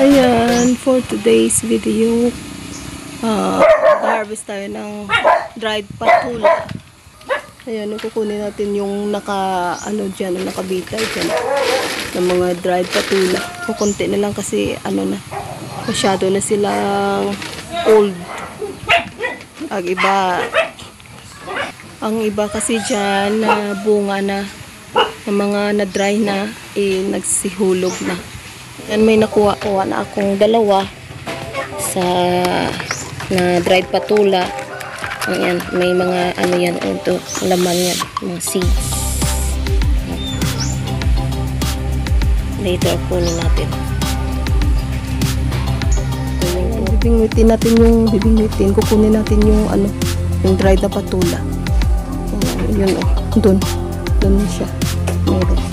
Ayan, for today's video, harvest tayo ng dried patula. Ayan, kukunin natin yung dyan, nakabitay dyan ng mga dried patula. Kukunti na lang kasi masyado na silang old. Ang iba kasi dyan na bunga na ng mga na-dry na, nagsihulog na. Yan, may nakuha na akong dalawa na dried patula. Ayan, may mga ito, laman yan, mga seeds. Later kunin natin. Bibingwitin, kukunin natin yung dried na patula. Yun doon siya. Meron.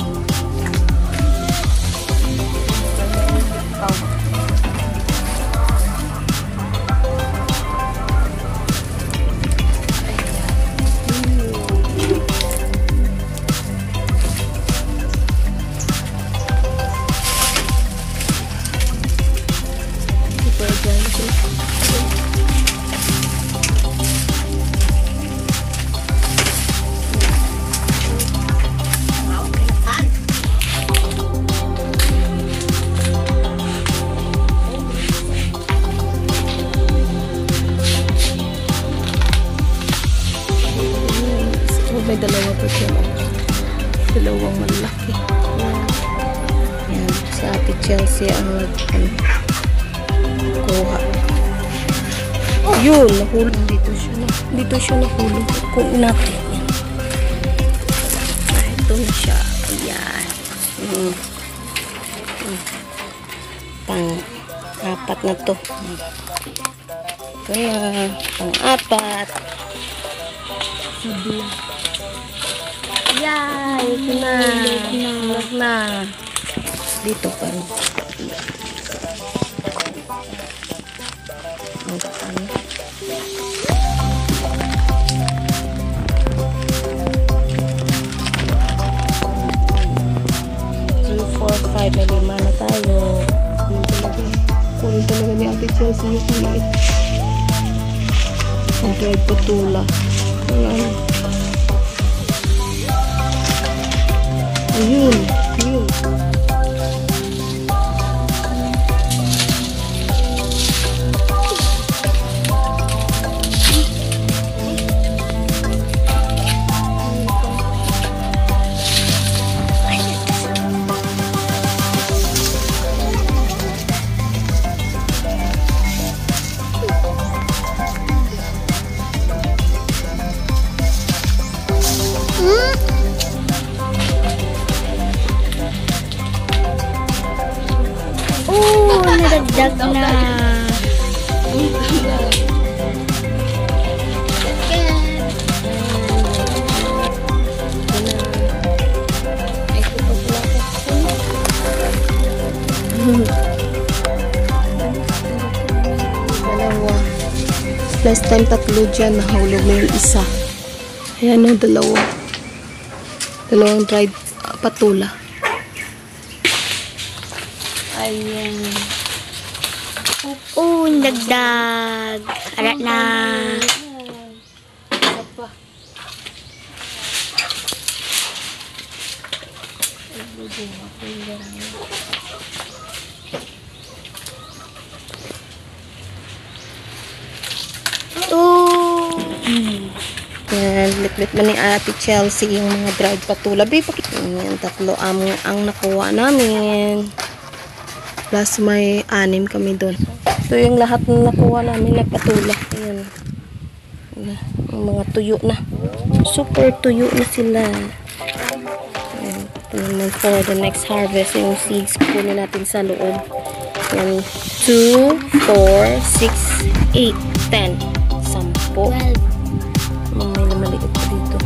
May dalawa pa siya. Dalawang malaki. Yan. Si Ate Chelsea ang kuha. Yun, nahulog. Dito siya nahulog. Kunin natin. Ito na siya. Ayan. Pang-apat na to. Ito na. Pang-apat. Yay! Ito na. Hulog na. Dito pa rin. May 5 na tayo. Kunin talaga ni Ate Chelsea yung kulit. Ang dried patula. Ayan. Ayun. Nadagdag na. Dalawa. Last time tatlo dyan, nahulog na yung isa. Ayan o, dalawang dried patula. Ayun. Dagdag. Arat na. Yan, lit-lit na ni Ate Chelsea yung mga dried patula. Yan, tatlo ang nakuha namin. Plus may 6 kami doon. Ito yung lahat na nakuha namin na patula. Ayan. Yung mga tuyo na. Super tuyo na sila. Ayan. Ito naman for the next harvest. Yung seeds kunin natin sa loob. Ayan. 2, 4, 6, 8, 10. 10. May maliit pa dito.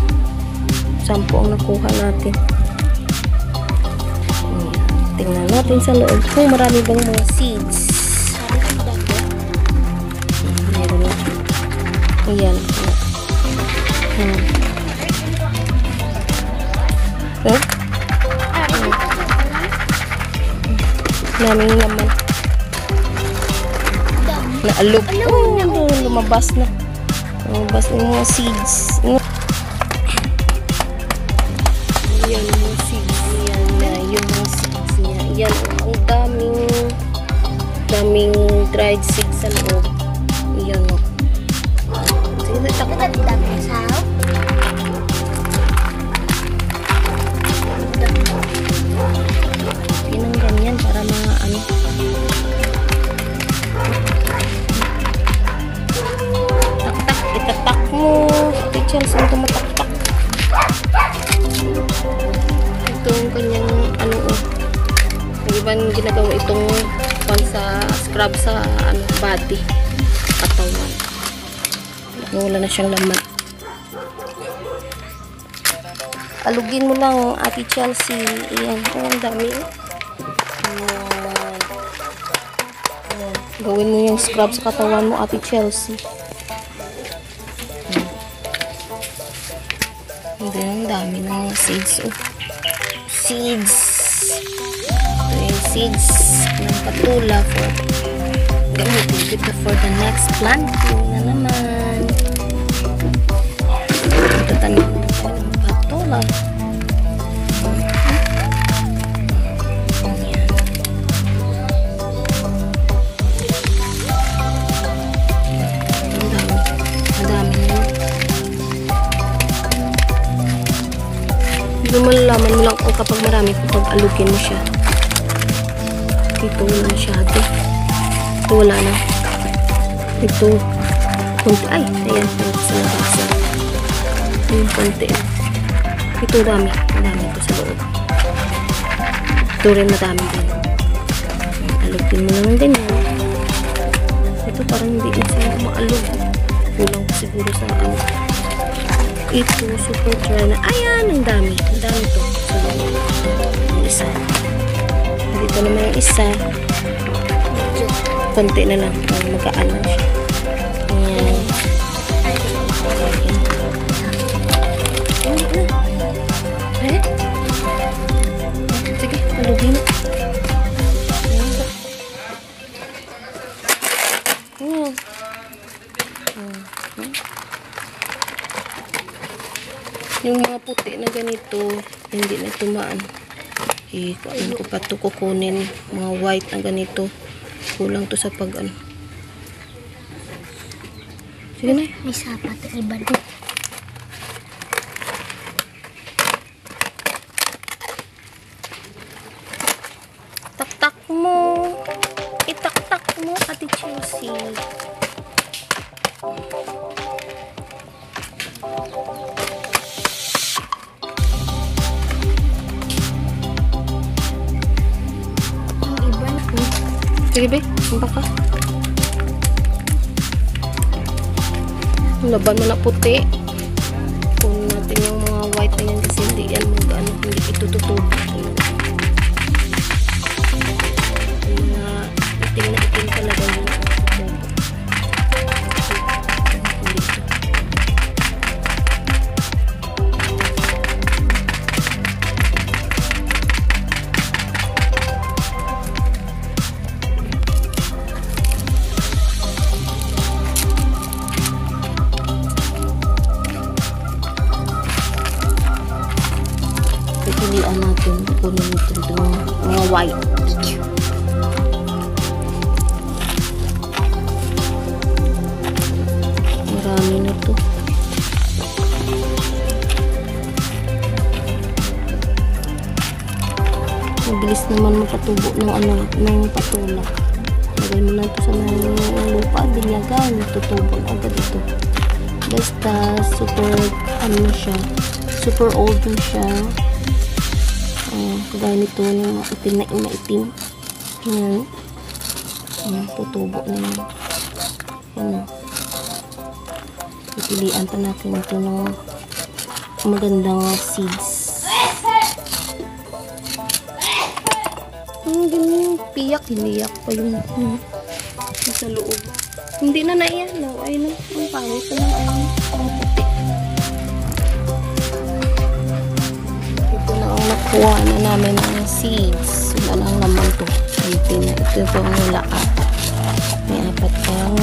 10 ang nakuha natin. Ayan. Tingnan natin sa loob kung marami bang mga seeds. Ayan. Daming laman. Naalog. Oh, lumabas na. Lumabas na yung mga seeds. Yan yung seeds niya. Yung mga seeds niya. Yan, ang daming dried seeds sa loob. Yan o. Sige, takot. Pinang ganyan para mga ano. Tak-tak, itatak mo. Teacher, saan tumatak-tak? Ito yung kanyang ano o. Yung ibang ginagawa itong sa scrub sa ano, body. Katawan. Wala na siyang laman. Alugin mo lang, Ate Chelsea. Ayan. Oh, ang dami. Ayan. Ayan. Gawin mo yung scrub sa katawan mo, Ate Chelsea. Ayan. Ang dami ng mga seeds. Oh. Seeds. Ito yung seeds ng patula for gamitin kita for the next planting na naman. Ito tanim ko ng patula. Ayan. Madami na yun. Hindi mo malalaman mo lang kung kapag marami kapag alugin mo siya. Ito wala masyado. Ito wala na. Ito konti. Ay, ayan. Sa labasan. Ayan, konti. Ito dami. Madami ito sa loob. Ito rin madami din. Alugin mo lang din. Ito parang hindi na siya maalug. Kulang ko siguro sa ano. Ito, super dry na. Ayan, ang dami. Ang dami ito. Sa loob. Ang isa. Dito naman yung isa. Konti na lang. Magkaan lang siya. Ayan. Hindi na. Eh? Sige, alugin. Ayan. Yung mga puti na ganito, hindi na tumaan. Kain ko pa ito kukunin. Mga white na ganito. Kulang to sa pag ano. Sige na. May sapat iba din. Tak-tak mo. Itak-tak mo, Ate Chelsea. Sige, be. Sumpa ka. Laban mo na puti. Kunin natin yung mga white na yan kasi hindi yan mag-ano. Hindi ito tutubo. Yung mga itim na itim talaga yung tutubo. Dito. Pilihan natin kunin ito mga white. Marami na ito. Mabilis naman makatubo ng ano, ng patula. Lagay mo lang ito sa mga lupa, binyagan, tutubo na agad ito. Basta super ano na siya, super old na siya. Kagaya nito ng itim na itim. Yan. Yan, tutubo na yan. Yan. Pipilian pa natin ito ng magandang seeds. Ganyan, piyak. Hiniyak pa yung nasa loob. Hindi na naiyan. Ayun na. Ang pangit na lang. Ayun. Ang puti. Nakuha na namin ng seeds. Wala lang naman to. Ito yung pang wala. May apat pang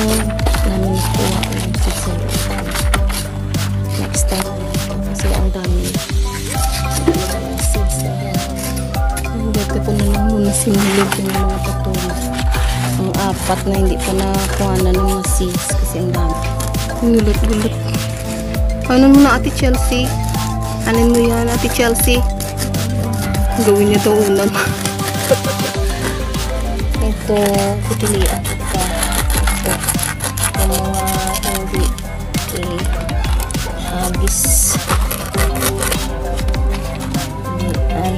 Sinilid yung mga patula. Ang apat na hindi pa nakuha na ng mga seeds kasi ang dami. Gulot-gulot. Ano mo na Ate Chelsea? Anin mo yan Ate Chelsea? Gawin niya itong unan. Ito, pipilian ka. Ito. Yung mga hindi. Okay. Agis. Ay.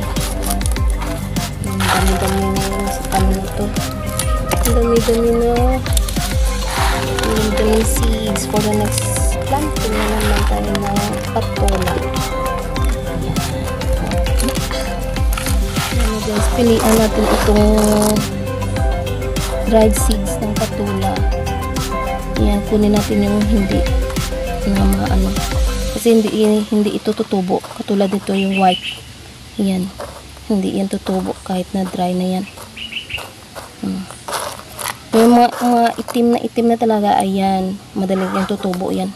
Ang dami-dami na yung sa kanya ito. Ang dami-dami na. Ang dami seeds for the next planting na naman tayo ng patola. Ayan guys, pilihan natin itong dried seeds ng patola. Ayan, kunin natin yung hindi na mga ano. Kasi hindi ito tutubo. Katulad nito yung white. Ayan. Hindi yan tutubo kahit na dry na yan. Yung mga itim na talaga, ayan. Madaling yung tutubo yan.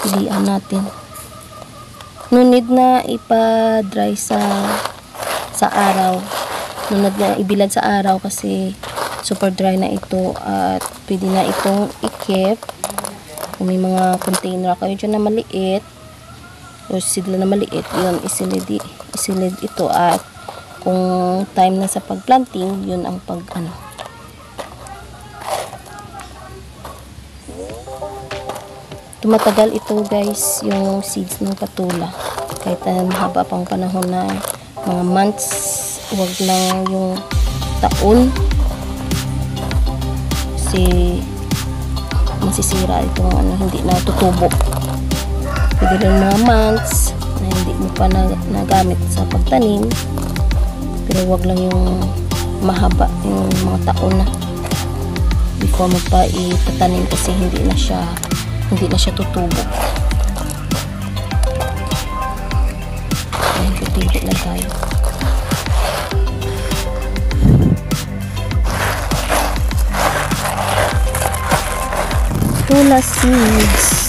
Pilihan natin. No need na ipa-dry sa araw. No need na ibilad sa araw kasi super dry na ito at pwede na itong i-keep. Kung may mga container kayo dyan na maliit o sidla na maliit, yun isilid ito at kung time na sa pagplanting, yun ang pag tumatagal ito guys, yung seeds ng patula kahit mahaba pang panahon na mga months, huwag lang yung taon kasi masisira itong hindi na tutubo. Pwede rin mga months na hindi mo pa nagamit sa pagtanim, pero wag lang yung mahaba, yung mga taon na before mo pa itatanim kasi hindi na siya tutubo. Ayan, pipili lang tayo. Patola seeds.